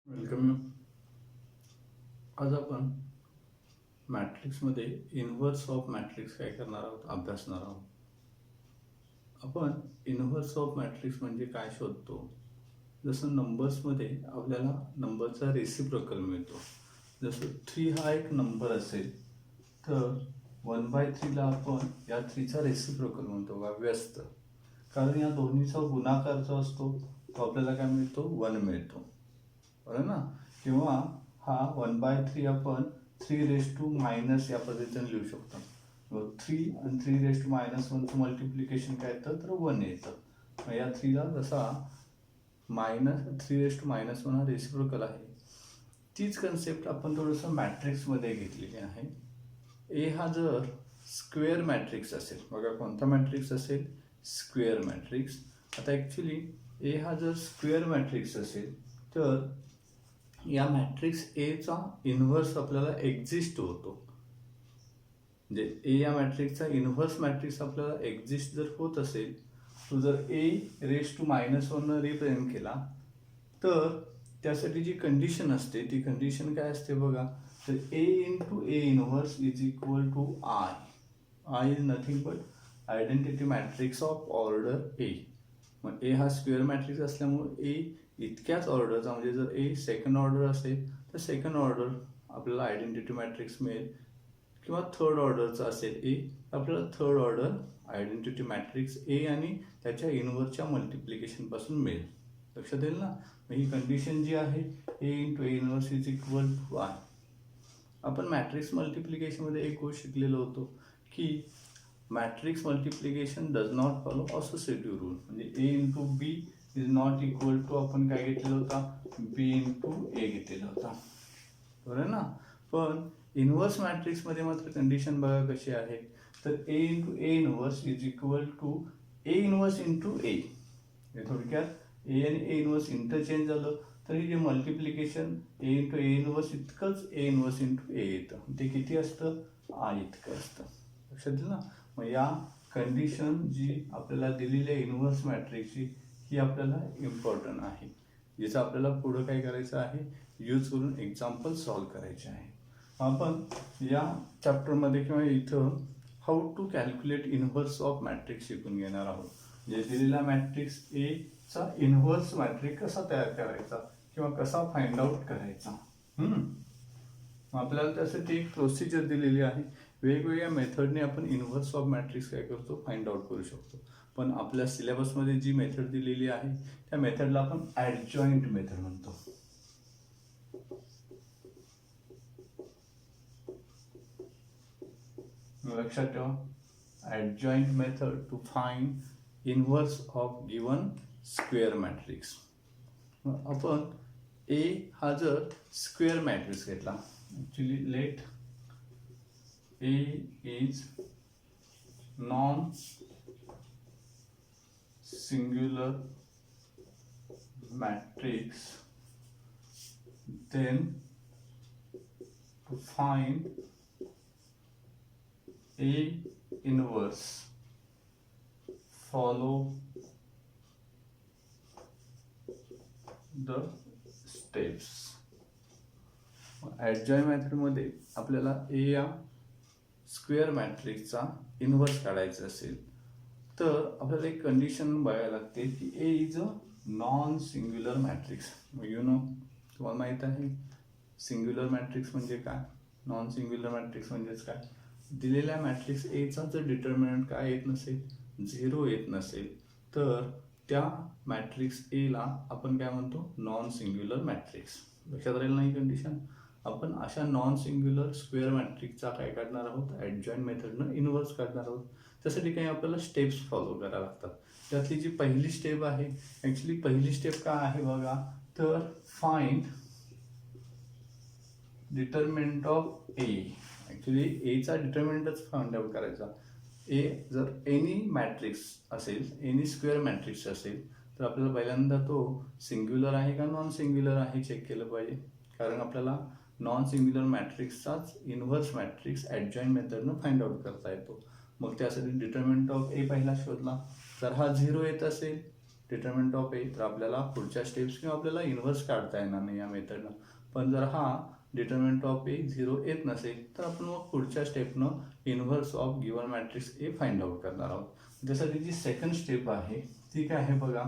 Welcome you. आज आपण मॅट्रिक्समध्ये इन्व्हर्स ऑफ मॅट्रिक्स काय करणार आहोत, अभ्यासणार आहोत. आपण इन्व्हर्स ऑफ मॅट्रिक्स म्हणजे काय शोधतो. जसं नंबर्समध्ये आपल्याला नंबरचा रेसिप्रोकल मिळतो. जसं 3 हा एक नंबर असेल तर 1/3ला आपण या 3चा रेसिप्रोकल म्हणतो का, व्यस्त. कारण या दोन्हीचा गुणाकार जो असतो तो आपल्याला काय मिळतो, 1 मिळतो, बरोबर ना. किंवा हा 1/3 आपण 3⁻⁻ या पद्धतीने लिहू शकतो. 3 आणि 3⁻⁻1चं मल्टिप्लिकेशन काय येतं तर 1 येतं. मग या 3ला जसा -3⁻1 हा रेसिप्रोकल आहे. तीच कन्सेप्ट आपण थोडंसं मॅट्रिक्समध्ये घेतलेली आहे. ए हा जर स्क्वेअर मॅट्रिक्स असेल, बघा कोणता मॅट्रिक्स असेल, स्क्वेअर मॅट्रिक्स. आता ॲक्च्युली ए हा जर स्क्वेअर मॅट्रिक्स असेल तर या मॅट्रिक्स एचा इन्व्हर्स आपल्याला एक्झिस्ट होतो. म्हणजे ए या मॅट्रिक्सचा इन्व्हर्स मॅट्रिक्स आपल्याला एक्झिस्ट जर होत असेल, तो जर A⁻⁻1 रिप्रेझेंट केला तर त्यासाठी जी कंडिशन असते ती कंडिशन काय असते बघा, तर A × A inverse is equal to I. I is nothing but identity matrix of order A. मग ए हा स्क्वेअर मॅट्रिक्स असल्यामुळे ए इतक्याच ऑर्डरचा, म्हणजे जर ए सेकंड ऑर्डर असेल तर सेकंड ऑर्डर आपल्याला आयडेंटिटी मॅट्रिक्स मिळेल, किंवा थर्ड ऑर्डरचा असेल ए आपल्याला थर्ड ऑर्डर आयडेंटिटी मॅट्रिक्स ए आणि त्याच्या इन्व्हर्सच्या मल्टिप्लिकेशनपासून मिळेल. लक्षात येईल ना. मग ही कंडिशन जी आहे A × A inverse is equal to I. आपण मॅट्रिक्स मल्टिप्लिकेशनमध्ये एक गोष्ट शिकलेलो होतो की matrix multiplication does not follow associative rule. म्हणजे A × B is not equal to आपण काय घेतलेला होता, B × A घेतलेला होता, बरोबर ना. पण इन्व्हर्स मॅट्रिक्समध्ये मात्र कंडिशन बघा कशी आहे, तर A × A inverse is equal to A inverse × A. हे थोडक्यात ए आणि ए इन्व्हर्स इंटरचेंज झालं तर हे जे मल्टिप्लिकेशन A × A इन्व्हर्स इतकंच A इन्व्हर्स × A येतं. ते किती असतं, I इतकं असतं. लक्षात येईल ना. मग या कंडिशन जी आपल्याला दिलेली आहे इन्व्हर्स मॅट्रिक्सची, ही आपल्याला इम्पॉर्टंट आहे, जिचं आपल्याला पुढं काय करायचं आहे, यूज करून एक्झाम्पल सॉल्व करायचे आहे. आपण या चॅप्टरमध्ये किंवा इथं how to calculate inverse of matrix शिकून घेणार आहोत. जे दिलेला मॅट्रिक्स एचा इन्व्हर्स मॅट्रिक्स कसा तयार करायचा किंवा कसा फाइंड आउट करायचा. आपल्याला त्यासाठी एक प्रोसिजर दिलेली आहे. वेगवेगळ्या मेथडने आपण इन्व्हर्स ऑफ मॅट्रिक्स काय करतो, फाइंड आउट करू शकतो. पण आपल्या सिलेबसमध्ये जी मेथड दिलेली आहे त्या मेथडला आपण ॲडजॉइंट मेथड म्हणतो. लक्षात ठेवा, adjoint method to find inverse of given square matrix. आपण ए हा जर स्क्वेअर मॅट्रिक्स घेतला, actually let A is non singular matrix, then to find A inverse follow the steps. ॲडजॉइंट मेथडमध्ये आपल्याला ए या स्क्वेअर मॅट्रिक्सचा इन्व्हर्स काढायचा असेल तर आपल्याला एक कंडिशन बघायला लागते की A is a non singular matrix. तुम्हाला माहीत आहे सिंग्युलर मॅट्रिक्स म्हणजे काय, नॉन सिंग्युलर मॅट्रिक्स म्हणजेच काय. दिलेल्या मॅट्रिक्स एचा जर डिटर्मिनंट काय येत नसेल, 0 येत नसेल, तर त्या मॅट्रिक्स एला आपण काय म्हणतो, नॉन सिंग्युलर मॅट्रिक्स. लक्षात राहील नाही कंडिशन. आपण अशा नॉन सिंग्युलर स्क्वेअर मॅट्रिक्सचा काय काढणार आहोत, ॲडजॉइंट मेथडनं इन्व्हर्स काढणार आहोत. त्यासाठी काही आपल्याला स्टेप्स फॉलो करायला लागतात. त्यातली जी पहिली स्टेप आहे, ॲक्च्युली पहिली स्टेप काय आहे बघा, तर find determinant of A. Actually एचा डिटर्मिनंटच फाइंड आउट करायचा. ए जर एनी मॅट्रिक्स असेल, एनी स्क्वेअर मॅट्रिक्स असेल, तर आपल्याला पहिल्यांदा तो सिंग्युलर आहे का नॉन सिंग्युलर आहे चेक केलं पाहिजे. कारण आपल्याला नॉन सिंग्युलर मॅट्रिक्सचाच इन्व्हर्स मॅट्रिक्स ॲडजॉइंट मेथडनं फाइंड आउट करता येतो. मग त्यासाठी डिटर्मिनंट ऑफ ए पहिला शोधला. जर हा 0 येत असेल डिटर्मिनंट ऑफ ए, तर आपल्याला पुढच्या स्टेप्स किंवा आपल्याला इन्व्हर्स काढता येणार नाही या मेथडनं. पण जर हा डिटर्मिनंट ऑफ ए 0 येत नसेल तर आपण मग पुढच्या स्टेपनं inverse of given matrix A find out करणार आहोत. त्यासाठी जी सेकंड स्टेप आहे ती काय आहे बघा,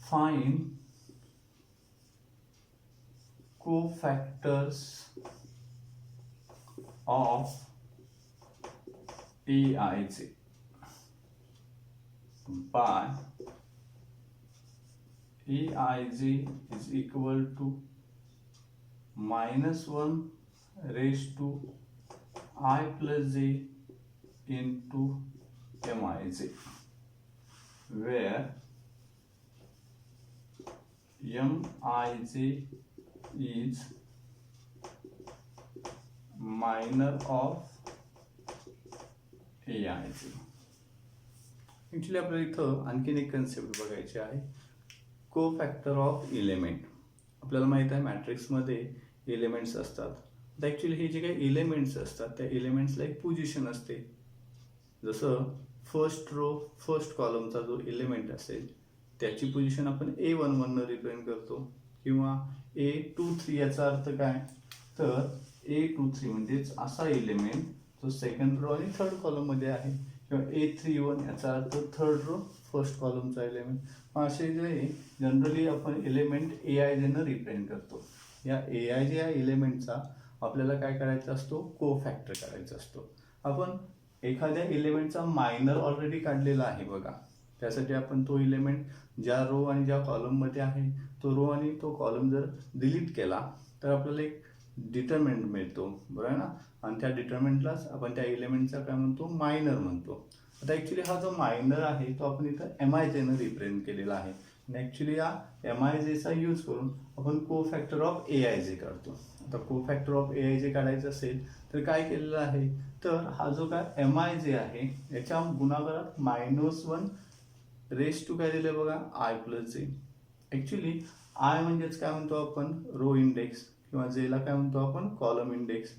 find cofactors of AIJ by AIJ is equal to -1 raised to I plus j into MIJ, where MIJ is minor of AIJ. Actually आपल्याला इथं आणखीन एक कन्सेप्ट बघायची आहे, कोफॅक्टर ऑफ एलिमेंट. आपल्याला माहित आहे मॅट्रिक्समध्ये एलिमेंट्स असतात. तर ॲक्च्युली हे जे काही एलिमेंट्स असतात त्या एलिमेंट्सला एक पोझिशन असते. जसं फर्स्ट रो फर्स्ट कॉलमचा जो एलिमेंट असेल त्याची पोझिशन आपण A11 रिप्रेझेंट करतो, किंवा A23. याचा अर्थ काय, तर A23 म्हणजेच असा एलिमेंट जो सेकंड रो आणि थर्ड कॉलममध्ये आहे, किंवा A31 याचा अर्थ थर्ड रो फर्स्ट कॉलमचा एलिमेंट. असे जे जनरली आपण एलिमेंट AIJ रिप्रेझेंट करतो. या AIJ या एलिमेंटचा आपल्याला काय करायचा असतो, कोफॅक्टर काढायचा असतो. आपण एखाद्या एलिमेंटचा मायनर ऑलरेडी काढलेला आहे बघा. त्यासाठी आपण तो एलिमेंट ज्या रो आणि ज्या कॉलममध्ये आहे तो रो आणि तो कॉलम जर डिलीट केला तर आपल्याला एक डिटर्मिनंट मिळतो, बरोबर आहे ना. आणि त्या डिटर्मिनंटलाच आपण त्या एलिमेंटचा काय म्हणतो, मायनर म्हणतो. आता ॲक्च्युली हा जो मायनर आहे तो आपण इथं MIJ रिप्रेझेंट केलेला आहे. आणि ॲक्च्युली या MIJचा यूज करून आपण कोफॅक्टर ऑफ AIJ काढतो. आता कोफॅक्टर ऑफ AIJ काढायचं असेल तर काय केलेलं आहे, तर हा जो काय MIJ आहे याच्या गुणाकारात -1 रेस टू काय दिलं बघा, I plus j. Actually I म्हणजेच काय म्हणतो आपण, रो इंडेक्स, किंवा जेला काय म्हणतो आपण, कॉलम इंडेक्स.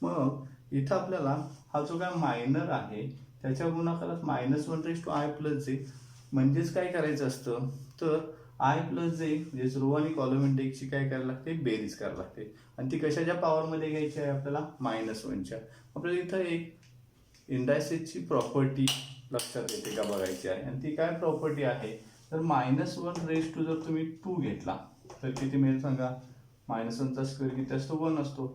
मग इथं आपल्याला हा जो काय मायनर आहे त्याच्या गुणाकारात -1 raise to I plus j म्हणजेच काय करायचं असतं, तर I plus j म्हणजेच रो आणि कॉलम इंडेक्सची काय करायला लागते, बेरीज करायला लागते. आणि ती कशाच्या पॉवरमध्ये घ्यायची आहे आपल्याला, -1च्या. आपल्याला इथं एक इंडायसेसची प्रॉपर्टी लक्षात येते का बघायची आहे. आणि ती काय प्रॉपर्टी आहे, तर -1 रेस टू जर तुम्ही 2 घेतला तर किती मिळेल सांगा, -1चा स्क्वेअर किती असतो, 1 असतो.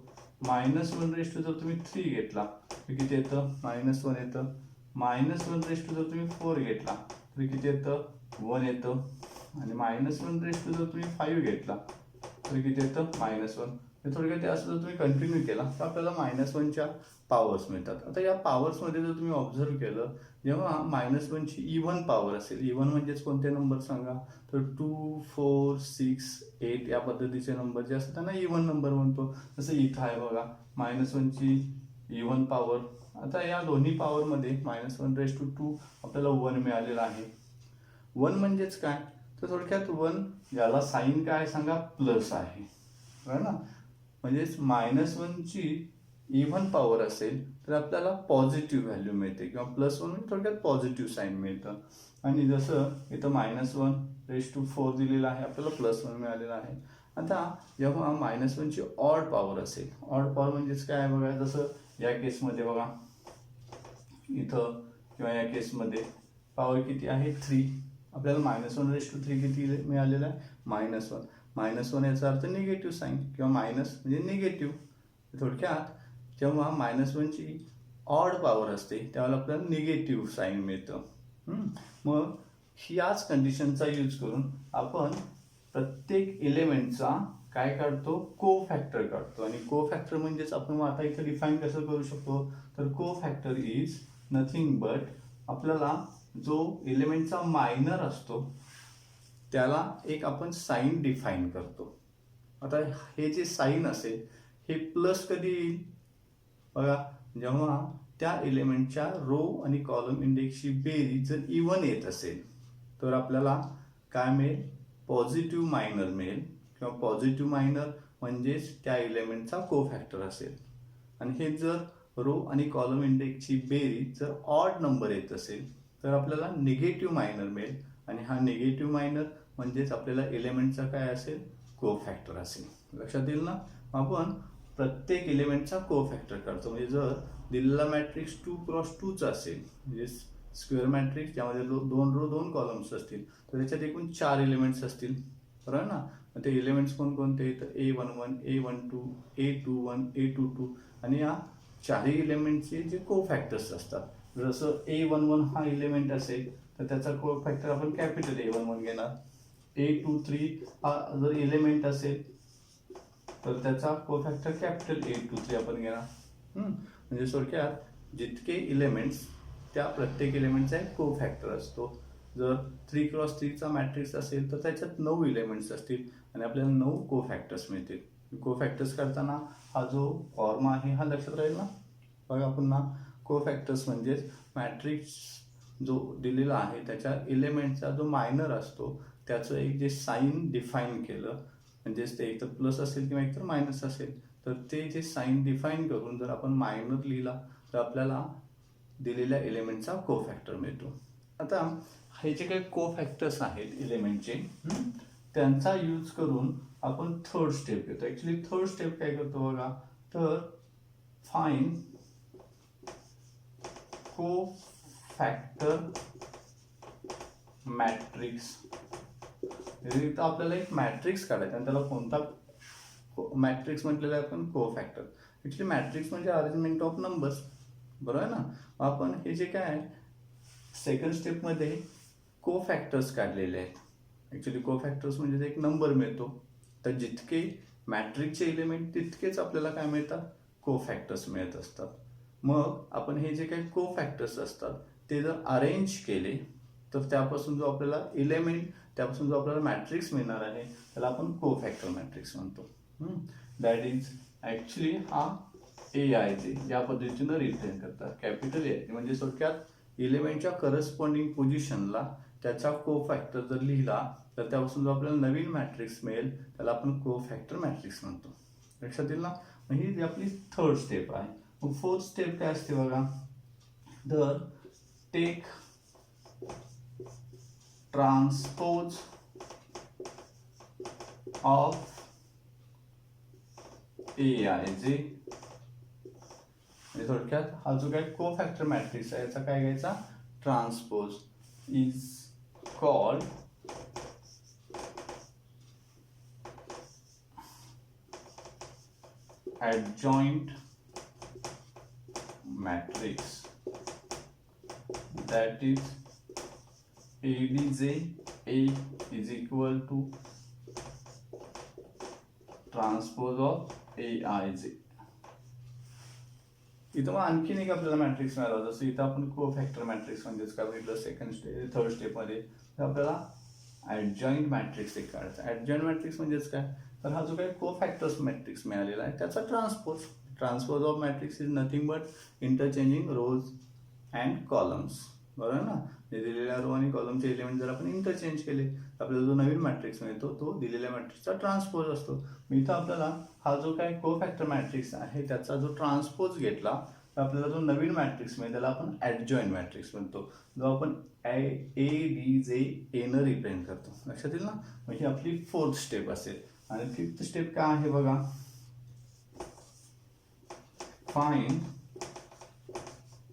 -1 रेस टू जर तुम्ही 3 घेतला तर किती येतं, -1 येतं. -1 रेस टू जर तुम्ही 4 घेतला तर किती येतं, 1 येतं. आणि -1 रेस टू जर तुम्ही 5 घेतला तर किती येतं, -1. थोडक्यात ते असं जर तुम्ही कंटिन्यू केला तर आपल्याला -1च्या पॉवर्स मिळतात. आता या पॉवर्समध्ये जर तुम्ही ऑब्झर्व केलं, जेव्हा -1ची इव्हन पॉवर असेल, इव्हन म्हणजेच कोणते नंबर सांगा, तर 2, 4, 6, 8 या पद्धतीचे नंबर जे असतात त्यांना इव्हन नंबर म्हणतो. जसं इथं आहे बघा -1ची इव्हन पॉवर. आता या दोन्ही पॉवरमध्ये -1 रेस टू 2 आपल्याला 1 मिळालेला आहे. 1 म्हणजेच काय, तर थोडक्यात 1 ज्याला साईन काय सांगा, प्लस आहे, बरं ना. म्हणजेच -1ची इव्हन पॉवर असेल तर आपल्याला पॉझिटिव्ह व्हॅल्यू मिळते, किंवा +1 म्हणजे थोडक्यात पॉझिटिव्ह साईन मिळतं. आणि जसं इथं -1 रेस टू 4 दिलेला आहे, आपल्याला +1 मिळालेला आहे. आता जेव्हा -1ची ऑड पॉवर असेल, ऑड पॉवर म्हणजेच काय बघा, जसं या केसमध्ये बघा इथं किंवा या केसमध्ये पॉवर किती आहे, 3. आपल्याला -1 रेस टू 3 किती मिळालेला आहे, -1. -1 याचा अर्थ निगेटिव्ह साईन, किंवा मायनस म्हणजे निगेटिव्ह. थोडक्यात जेव्हा -1ची ऑड पॉवर असते त्यावेळेला आपल्याला निगेटिव्ह साईन मिळतं. मग याच कंडिशनचा यूज करून आपण प्रत्येक एलिमेंटचा काय काढतो, कोफॅक्टर काढतो. आणि कोफॅक्टर म्हणजेच आपण आता इथे डिफाईन कसं करू शकतो, तर कोफॅक्टर इज नथिंग बट, आपल्याला जो एलिमेंटचा मायनर असतो त्याला एक आपण साईन डिफाईन करतो. आता हे जे साईन असेल हे प्लस कधी येईल बघा, जेव्हा त्या एलिमेंटच्या रो आणि कॉलम इंडेक्सची बेरीज जर इव्हन येत असेल तर आपल्याला काय मिळेल, पॉझिटिव्ह मायनर मिळेल, किंवा पॉझिटिव्ह मायनर म्हणजेच त्या एलिमेंटचा कोफॅक्टर असेल. आणि हे जर रो आणि कॉलम इंडेक्सची बेरीज जर ऑड नंबर येत असेल तर आपल्याला निगेटिव्ह मायनर मिळेल, आणि हा निगेटिव्ह मायनर म्हणजेच आपल्याला एलिमेंटचा काय असेल, कोफॅक्टर असेल. लक्षात येईल ना. आपण प्रत्येक एलिमेंटचा कोफॅक्टर काढतो. म्हणजे जर दिलेला मॅट्रिक्स 2x2चा असेल, म्हणजे स्क्वेअर मॅट्रिक्स ज्यामध्ये 2 रो 2 कॉलम्स असतील, तर त्याच्यात एकूण 4 एलिमेंट्स असतील, बरोबर ना. ते एलिमेंट्स कोणकोणते, तर A11, A12, A21, A22, आणि या चारही एलिमेंटचे जे कोफॅक्टर्स असतात. जसं A11 हा एलिमेंट असेल तर त्याचा कोफॅक्टर आपण कॅपिटल A11 घेणार. A23 हा जर एलिमेंट असेल तर त्याचा कोफॅक्टर कॅपिटल A23 आपण घेणार. म्हणजे थोडक्यात जितके एलिमेंट्स त्या प्रत्येक एलिमेंटचा एक कोफॅक्टर असतो. जर 3x3चा मॅट्रिक्स असेल तर त्याच्यात 9 एलिमेंट्स असतील आणि आपल्याला 9 कोफॅक्टर्स मिळतील. कोफॅक्टर्स करताना हा जो फॉर्म आहे हा लक्षात राहील ना. बघा पुन्हा, कोफॅक्टर्स म्हणजेच मॅट्रिक्स जो दिलेला आहे त्याच्या एलिमेंटचा जो मायनर असतो त्याचं एक जे साईन डिफाईन केलं, म्हणजेच ते एकतर प्लस असेल किंवा एकतर मायनस असेल, तर ते जे साईन डिफाईन करून जर आपण मायनर लिहिला तर आपल्याला दिलेल्या एलिमेंटचा कोफॅक्टर मिळतो. आता हे जे काही कोफॅक्टर्स आहेत एलिमेंटचे, त्यांचा यूज करून आपण थर्ड स्टेप घेतो. ॲक्च्युली थर्ड स्टेप काय करतो बघा, तर फाइंड कोफॅक्टर मॅट्रिक्स. इथं आपल्याला एक मॅट्रिक्स काढायचा आणि त्याला कोणता मॅट्रिक्स म्हटलेला आहे आपण, कोफॅक्टर. ॲक्च्युली मॅट्रिक्स म्हणजे अरेंजमेंट ऑफ नंबर्स, बरोबर आहे ना. आपण हे जे काय आहे सेकंड स्टेपमध्ये कोफॅक्टर्स काढलेले आहेत. ॲक्च्युली कोफॅक्टर्स म्हणजे एक नंबर मिळतो, तर जितके मॅट्रिक्सचे एलिमेंट तितकेच आपल्याला काय मिळतात, कोफॅक्टर्स मिळत असतात. मग आपण हे जे काही कोफॅक्टर्स असतात ते जर अरेंज केले तर त्यापासून जो आपल्याला एलिमेंट, त्यापासून जो आपल्याला मॅट्रिक्स मिळणार आहे त्याला आपण कोफॅक्टर मॅट्रिक्स म्हणतो. दॅट इज ॲक्च्युली हा AIJ या पद्धतीनं रिप्रेझेंट करतात. कॅपिटल AIJ म्हणजे थोडक्यात एलिमेंटच्या करस्पॉन्डिंग पोझिशनला त्याचा कोफॅक्टर जर लिहिला तर त्यापासून जो आपल्याला नवीन मॅट्रिक्स मिळेल त्याला आपण कोफॅक्टर मॅट्रिक्स म्हणतो. लक्षात येईल ना. ही आपली थर्ड स्टेप आहे. मग फोर्थ स्टेप काय असते बघा, तर टेक ट्रान्सपोज ऑफ AIJ. म्हणजे थोडक्यात हा जो काही कोफॅक्टर मॅट्रिक्स आहे याचा काय घ्यायचा, transpose is called adjoint matrix. That is ADJ, A is equal to transpose of AIJ. इथं मग आणखीन एक आपल्याला मॅट्रिक्स मिळाला, जसं इथं आपण कोफॅक्टर मॅट्रिक्स म्हणजेच काय बघितलं सेकंड स्टेप थर्ड स्टेपमध्ये, तर आपल्याला ॲडजॉईंट मॅट्रिक्स एक काढायचा. ॲडजॉईंट मॅट्रिक्स म्हणजेच काय, तर हा जो काही कोफॅक्टर्स मॅट्रिक्स मिळालेला आहे त्याचा transpose of matrix is nothing but interchanging rows and columns, बरोबर ना. दिलेल्या रो आणि कॉलमचे एलिमेंट जर आपण इंटरचेंज केले तर आपल्याला जो नवीन मॅट्रिक्स मिळतो तो दिलेल्या मॅट्रिक्सचा ट्रान्सपोज असतो. इथं आपल्याला हा जो काही कोफॅक्टर मॅट्रिक्स आहे त्याचा जो ट्रान्सपोज घेतला तर आपल्याला जो नवीन मॅट्रिक्स मिळेल त्याला आपण ॲडजॉईंट मॅट्रिक्स म्हणतो, जो आपण ADJ एनं रिप्रेझेंट करतो. लक्षात येईल ना. म्हणजे आपली फोर्थ स्टेप असेल. आणि फिफ्थ स्टेप काय आहे बघा, find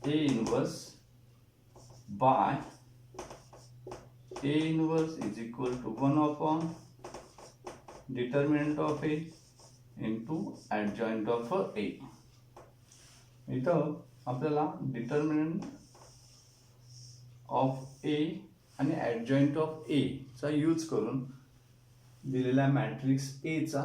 A inverse by A inverse is equal to 1 determinant of A into adjoint of A. इथं आपल्याला डिटर्मिनंट ऑफ A आणि ॲडजॉईंट ऑफ A चा यूज करून दिलेल्या मॅट्रिक्स A चा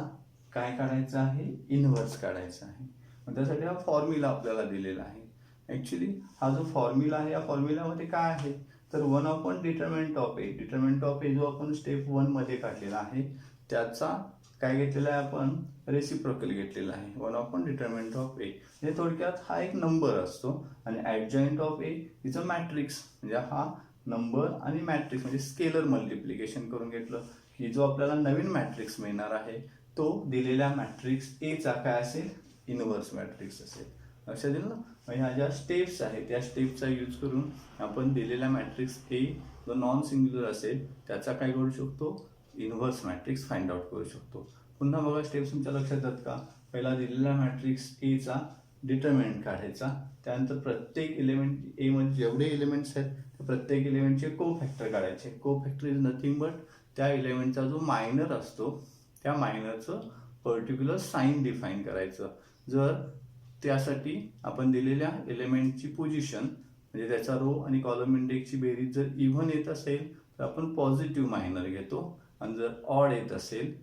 काय काढायचा आहे, इनव्हर्स काढायचा आहे. त्यासाठी हा फॉर्म्युला आपल्याला दिलेला आहे. ॲक्च्युली हा जो फॉर्म्युला आहे या फॉर्म्युलामध्ये काय आहे, तर 1 determinant of A. Determinant of A जो आपण स्टेप 1 मध्ये काढलेला आहे त्याचा काय घेतलेला आहे, आपण रेसिप्रोकल घेतलेला आहे. 1 डिटर्मिनंट ऑफ A म्हणजे थोडक्यात हा एक नंबर असतो आणि adjoint of A is a matrix. म्हणजे हा नंबर आणि मॅट्रिक्स म्हणजे स्केलर मल्टिप्लिकेशन करून घेतलं की जो आपल्याला नवीन मॅट्रिक्स मिळणार आहे तो दिलेल्या मॅट्रिक्स A चा काय असेल, इनव्हर्स मॅट्रिक्स असेल. लक्षात येईल ना. मग ह्या ज्या स्टेप्स आहेत त्या स्टेपचा यूज करून आपण दिलेला मॅट्रिक्स ए जो नॉन सिंग्युलर असेल त्याचा काय करू शकतो, इनव्हर्स मॅट्रिक्स फाइंड आउट करू शकतो. पुन्हा बघा स्टेप्स तुमच्या लक्षात येतात का. पहिला दिलेला मॅट्रिक्स एचा डिटर्मिनंट काढायचा, त्यानंतर प्रत्येक एलिमेंट ए मध्ये जेवढे एलिमेंट्स आहेत त्या प्रत्येक एलिमेंटचे को फॅक्टर काढायचे. को फॅक्टर इज नथिंग बट त्या एलिमेंटचा जो मायनर असतो त्या मायनरचं पर्टिक्युलर साईन डिफाईन करायचं. जर त्यासाठी आपण दिलेल्या एलिमेंटची पोझिशन म्हणजे त्याचा रो आणि कॉलम इंडेक्सची बेरीज जर इव्हन येत असेल तर आपण पॉझिटिव्ह मायनर घेतो, आणि जर ऑड येत असेल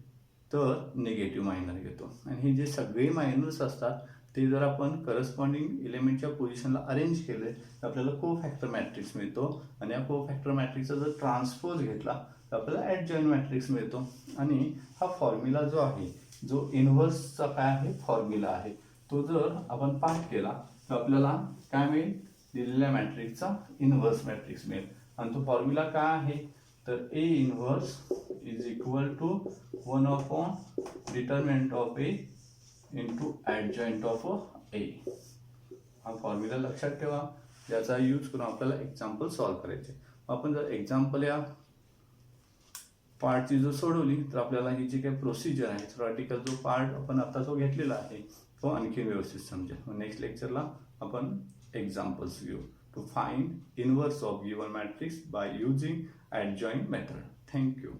तर निगेटिव्ह मायनर घेतो. आणि हे जे सगळे मायनर्स असतात ते जर आपण करस्पॉन्डिंग एलिमेंटच्या पोझिशनला अरेंज केले तर आपल्याला को फॅक्टर मॅट्रिक्स मिळतो. आणि या को फॅक्टर मॅट्रिक्सचा जर ट्रान्सपोज घेतला तर आपल्याला ॲडजॉइंट मॅट्रिक्स मिळतो. आणि हा फॉर्म्युला जो आहे, जो इनव्हर्सचा काय आहे फॉर्म्युला आहे, तो जर आपण पाठ केला तर आपल्याला काय मिळेल, दिलेल्या मॅट्रिक्सचा इनव्हर्स मॅट्रिक्स मिळेल. आणि तो फॉर्म्युला काय आहे तर A inverse is equal to 1 determinant of A into adjoint of A. हा फॉर्म्युला लक्षात ठेवा, ज्याचा यूज करून आपल्याला एक्झाम्पल सॉल्व्ह करायचे. आपण जर एक्झाम्पल या पार्टची जर सोडवली तर आपल्याला ही जी काही प्रोसिजर आहे, थ्योरेटिकल जो पार्ट आपण आता जो घेतलेला आहे तो आणखी व्यवस्थित समजेल. नेक्स्ट लेक्चरला आपण एक्झाम्पल्स घेऊ to find inverse of given matrix by using adjoint method. Thank you.